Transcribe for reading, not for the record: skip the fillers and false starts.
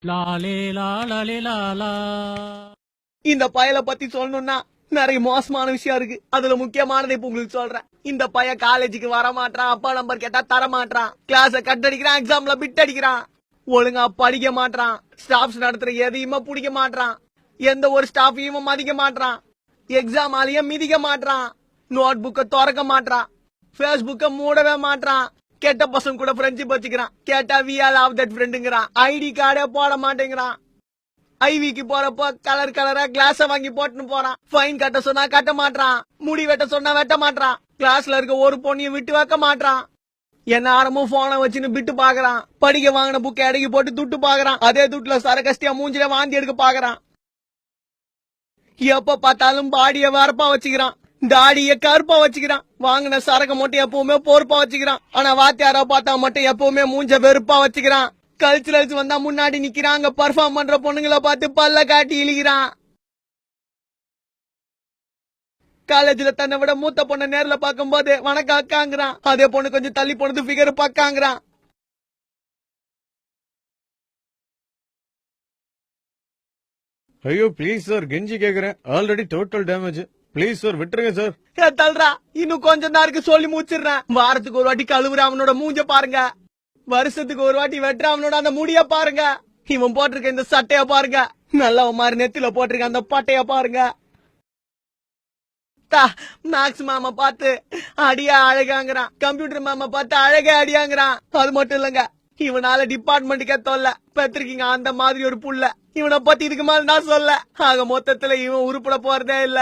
லாலே லாலே லாலா. இந்த பயல பத்தி சொல்லணும்னா நிறைய மோசமான விஷயம் இருக்கு. அதுல முக்கியமானதை இப்ப உங்களுக்கு சொல்றேன். இந்த பைய காலேஜுக்கு வர மாட்டான், அப்பா நம்பர் கேட்டா தர மாட்டான், கிளாஸ கட் அடிக்கிறான், எக்ஸாம்ல பிட் அடிக்கிறான், ஒழுங்கா படிக்க மாட்டான், ஸ்டாஃப்ஸ் நடத்துற எதையுமே பிடிக்க மாட்டான், எந்த ஒரு ஸ்டாஃபையும் மதிக்க மாட்டான், எக்ஸாம் ஆலையும் மிதிக்க மாட்டான், நோட் புக்க திறக்க மாட்டான், பேஸ்புக்க மூடவே மாட்டான், கெட்ட பசங்க கூட ஃப்ரெண்ட்ஷிப் வச்சுக்கிறான், கேட்டா வி ஆல் ஆஃப் தட் ஃப்ரெண்டுங்கிறான், ஐடி கார்டே போட மாட்டேங்கிறான், ஐவிக்கு போறப்ப கலர் கலரா கிளாஸ வாங்கி போட்டுன்னு போறான், ஃபைன் கட்ட சொன்னா கட்ட மாட்டான், முடி வெட்ட சொன்னா வெட்ட மாட்டான், கிளாஸ்ல இருக்க ஒரு பொண்ணையும் விட்டு வைக்க மாட்டான், என்ன ஆரமும் போனை வச்சுன்னு பிட்டு பாக்குறான், படிக்க வாங்கின புக்கை அடக்கி போட்டு துட்டு பாக்குறான், அதே துட்டுல சரகஸ்தியா மூஞ்சில வாந்தி எடுக்க பாக்குறான், எப்ப பார்த்தாலும் பாடிய வரப்பா வச்சுக்கிறான், தாடிய கருப்பா வச்சுக்கிறான், வாங்கின சரக மட்டும் எப்பவுமே பொறுப்பா வச்சுக்கிறான், ஆனா வாத்தியாரா பார்த்தா மட்டும் எப்பவுமே மூஞ்ச வெறுப்பா வச்சுக்கிறான், கல்ச்சுரல்ஸ் வந்தா முன்னாடி நிக்கிறாங்க, பர்ஃபார்ம் பண்ற பொண்ணுங்களை பார்த்து பல்ல காட்டி இழிக்கிறான், காலேஜ்ல தன்னை விட மூத்த பொண்ணை நேர்ல பார்க்கும் போது வணக்கம் அக்காங்கிறான், அதே பொண்ணு கொஞ்சம் தள்ளி போனது ஃபிகர் பக்காங்கிறான். ஐயோ ப்ளீஸ் சார், கெஞ்சி கேக்குறேன், already total damage, please sir விட்டுருங்க சார். தல்றா, இன்னும் கொஞ்சம் தான் இருக்கு, சொல்லி முடிச்சிடுறேன். வாரத்துக்கு ஒரு வாட்டி கழுவுற அவனோட மூஞ்ச பாருங்க, வருஷத்துக்கு ஒரு வாட்டி வெட்டுற அவனோட அந்த முடிய பாருங்க, இவன் போட்டிருக்க இந்த சட்டைய பாருங்க, நல்ல மாதிரி நெத்தில போட்டிருக்க அந்த பட்டைய பாருங்க. மேக்ஸ் மாமா பார்த்து அடியா அழகாங்கிறான், கம்ப்யூட்டர் மாமா பார்த்து அழகே அடியாங்கிறான். அது மட்டும் இல்லங்க, இவனால டிபார்ட்மெண்ட்டுக்கே தொல்ல, பெற்றிருக்கீங்க அந்த மாதிரி ஒரு புள்ள, இவனை பத்தி இதுக்கு மேல நான் சொல்ல. ஆக மொத்தத்துல இவன் உருப்பட போறதே இல்ல.